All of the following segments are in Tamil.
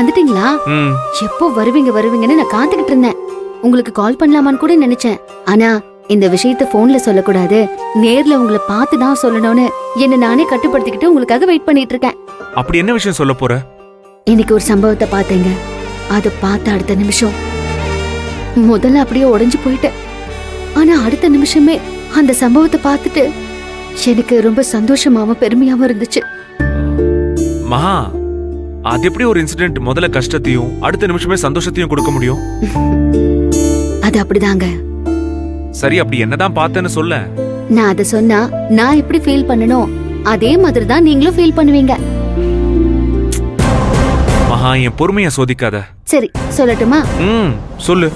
வந்துட்டீங்களா? எப்போ வருவீங்கன்னு நான் காத்துக்கிட்டு இருந்தேன். உங்களுக்கு கால் பண்ணலாமான்னு கூட நினைச்சேன். ஆனா இந்த விஷயத்த போன்ல சொல்லக்கூடாது, நேர்ல உங்களை பார்த்து தான் சொல்லணும்னு என்ன நானே கட்டுப்படுத்திக்கிட்டு உங்களுக்காக வெயிட் பண்ணிட்டு இருக்கேன். அப்படி என்ன விஷயம் சொல்ல போற? இன்னைக்கு ஒரு சம்பவத்தை பார்த்தேங்க. அதை பார்த்த அடுத்த நிமிஷம் முதல்ல அப்படியே உடைஞ்சு போயிட்டேன். ஆனா அடுத்த நிமிஷமே அந்த சம்பவத்தை பார்த்துட்டு எனக்கு ரொம்ப சந்தோஷமாவும் பெருமையாவும் இருந்துச்சு. மகா, அது எப்படி ஒரு இன்சிடென்ட் முதல்ல கஷ்டத்தையும் அடுத்த நிமிஷமே சந்தோஷத்தையும் கொடுக்க முடியும்? அது அப்படிதாங்க. சரி, அப்படி என்னதான் பார்த்தேன்னு சொல்ல. நான் அதை சொன்னா நான் எப்படி ஃபீல் பண்ணணும் அதே மாதிரி தான் நீங்களும் ஃபீல் பண்ணுவீங்க. மகா, என் பொறுமைய சோதிக்காத. சரி சொல்லட்டுமா? சொல்லு.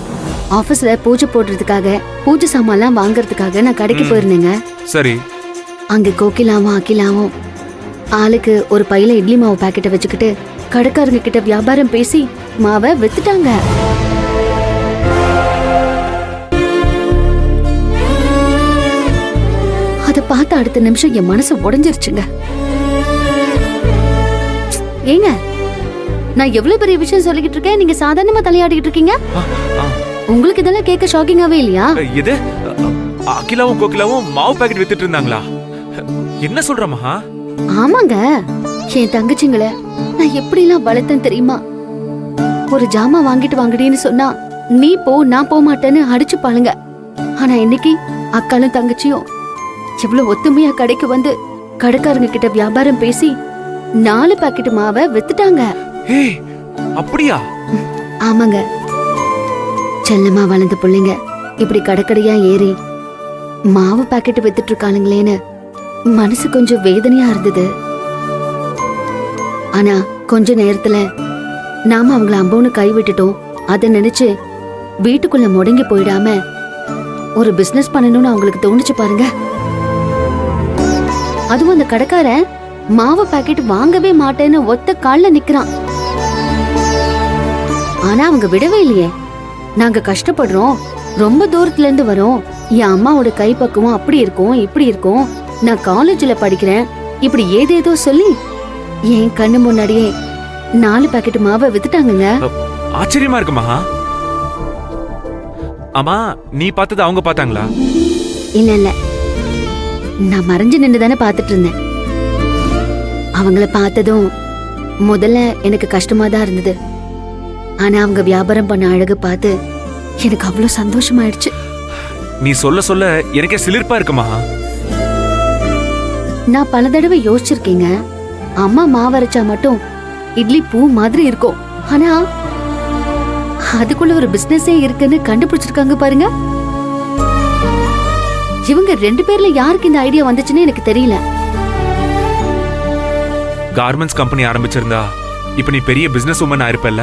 ஆபீஸ்ல பூஜை போடுறதுக்காக பூஜை சாமான்லாம் வாங்குறதுக்காக நான் கடைக்கு போயிருந்தேங்க. சரி. அங்க கோகிலாவும் அகிலாவும் ஆளுக்கு ஒரு பையில இட்லி மாவு பாக்கெட்டை வச்சுக்கிட்டு கடைக்காரங்க கிட்ட வியாபாரம் பேசி மாவை வித்துட்டாங்க. அத பார்த்த அடுத்த நிமிஷம் என் மனசு உடைஞ்சிருச்சுங்க. ஏங்க, நான் எவ்வளவு பெரிய விஷயம் சொல்லிக்கிட்டு இருக்கேன், நீங்க சாதாரணமா தலையாடிக்கிட்டு இருக்கீங்க. உங்களுக்கு இதெல்லாம் கேட்க ஷாக்கிங்காவே இல்லையா? இது அகிலாவும் கோகிலாவும் மாவு பாக்கெட் வித்துட்டு இருந்தாங்களா? என்ன சொல்ற மகா? ஆமாங்க, என் தங்கச்சிங்களை நான் எப்படி எல்லாம் வளர்த்தேன் தெரியுமா? ஒரு ஜாமா வாங்கிட்டு வாங்கடின்னு சொன்னா நீ போ நான் போக மாட்டேன்னு அடிச்சு பாருங்க. ஆனா இன்னைக்கு அக்காலும் தங்கச்சியும் எவ்வளவு ஒத்துமையா கடைக்கு வந்து கடைக்காரங்க கிட்ட வியாபாரம் பேசி 4 பாக்கெட் மாவை வித்துட்டாங்க. அப்படியா? ஆமாங்க, செல்லமா வளர்ந்த பிள்ளைங்க இப்படி கடைக்கடையா ஏறி மாவு பாக்கெட் வித்துட்டு இருக்கானுங்களேன்னு மனசு கொஞ்சம் வேதனையா இருந்தது. ஆனா கொஞ்ச நேரத்துல நாம அவங்கள அம்போன்னு கை விட்டுட்டோம். அதை நினைச்சு வீட்டுக்குள்ள முடங்கி போயிடாம ஒரு பிசினஸ் பண்ணணும்னு அவங்களுக்கு தோணுச்சு பாருங்க. அதுவும் அந்த கடைக்காரன் மாவு பாக்கெட் வாங்கவே மாட்டேன்னு ஒத்த கால்ல நிக்கிறான். ஆனா அவங்க விடவே இல்லையே. நாங்க கஷ்டப்படுறோம், ரொம்ப தூரத்துல இருந்து வரோம், என் அம்மாவோட கை பக்குவம் அப்படி இருக்கும் இப்படி இருக்கும், நான் காலேஜ்ல படிக்கிறேன், இப்படி ஏதேதோ சொல்லி என் கண்ணு முன்னாடியே 4 பாக்கெட் மாவை வித்துட்டாங்க. ஆச்சரியமா இருக்கு மகா. ஆமா, நீ பார்த்தது அவங்க பார்த்தாங்களா? இல்ல இல்ல, நான் மறைஞ்சு நின்று தானே பாத்துட்டு இருந்தேன். அவங்கள பார்த்ததும் முதல்ல எனக்கு கஷ்டமா தான் இருந்தது. ஆனா அவங்க வியாபாரம் பண்ண அழகு பார்த்து எனக்கு அவ்வளவு சந்தோஷமாயிடுச்சு. நீ சொல்ல சொல்ல எனக்கே சிலிர்ப்பா இருக்கு மகா. நான் பல தடவை யோசிச்சிருக்கீங்க, அம்மா மாவரைச்சா மட்டும் இட்லி பூ மாதிரி இருக்கும், ஆனா அதுக்குள்ள ஒரு பிசினஸே இருக்குன்னு கண்டுபிடிச்சிருக்காங்க பாருங்க. இவங்க 2 பேர்ல யாருக்கு இந்த ஐடியா வந்துச்சுன்னு எனக்கு தெரியல. கார்மெண்ட்ஸ் கம்பெனி ஆரம்பிச்சிருந்தா இப்ப நீ பெரிய பிசினஸ் உமன் ஆயிருப்பல்ல.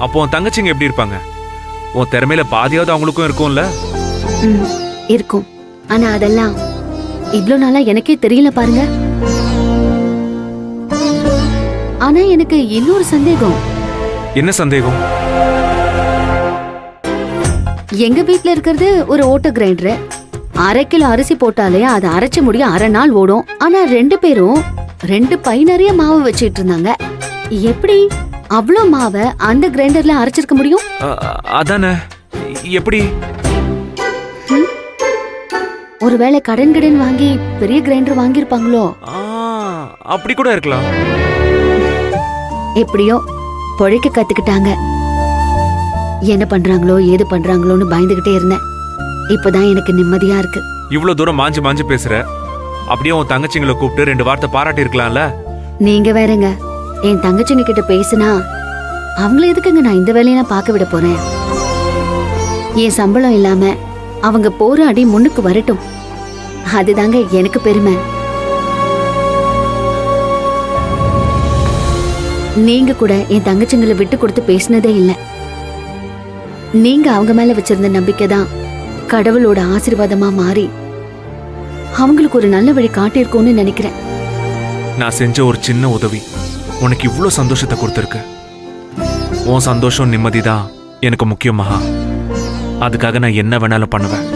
அப்போ உன் தங்கச்சிங்க எப்படி இருப்பாங்க? உன் திறமையில பாதியாவது அவங்களுக்கும் இருக்கும்ல? இருக்கும். ஆனா அதெல்லாம் இவ்வளவு நாளா எனக்கே தெரியல பாருங்க. ஆனா எனக்கு இன்னொரு சந்தேகம். என்ன சந்தேகம்? எங்க வீட்ல இருக்கிறது ஒரு ஓட்ட கிரைண்டர். 1/2 கிலோ அரிசி போட்டாலே அதை அரைச்சு முடிய 1/2 நாள் ஓடும். ஆனா 2 பேரும் 2 பை நிறைய மாவு வச்சிட்டு இருந்தாங்க. எப்படி அவ்வளோ மாவை அந்த கிரைண்டர்ல அரைச்சிருக்க முடியும்? அதானே, எப்படி? ஒருவேளை கடன் வாங்கி பெரிய கிரைண்டர் வாங்கியிருப்பாங்களோ? அப்படி கூட இருக்கலாம். எப்படியோ பொழைக்க கத்துக்கிட்டாங்க. என்ன பண்றாங்களோ ஏது பண்றாங்களோன்னு பயந்துகிட்டே இருந்தேன். இப்பதான் எனக்கு நிம்மதியா இருக்கு. இவ்வளவு தூரம் மாஞ்சு மாஞ்சு பேசுற, அப்படியே உன் தங்கச்சிங்களை கூப்பிட்டு 2 வார்த்தை பாராட்டி இருக்கலாம்ல. நீங்க வேறங்க, என் தங்கச்சிங்க கிட்ட பேசினா அவங்கள எதுக்குங்க நான் இந்த வேலையெல்லாம் பார்க்க விட போறேன்? என் சம்பளம் இல்லாம அவங்க போராடி முன்னுக்கு வரட்டும், அதுதாங்க எனக்கு பெருமை. நீங்க கூட என் தங்கச்சிங்களை விட்டு கொடுத்து பேசினதே இல்ல. நீங்க அவங்க மேல வச்சிருந்த நம்பிக்கை தான் கடவுளோட ஆசீர்வாதமா மாறி அவங்களுக்கு ஒரு நல்ல வழி காட்டியிருக்கோன்னு நினைக்கிறேன். நான் செஞ்ச ஒரு சின்ன உதவி உனக்கு இவ்வளவு சந்தோஷத்தை கொடுத்திருக்கு. உன் சந்தோஷம் நிம்மதிதான் எனக்கு முக்கியம் மகா. அதுக்காக நான் என்ன வேணாலும் பண்ணுவேன்.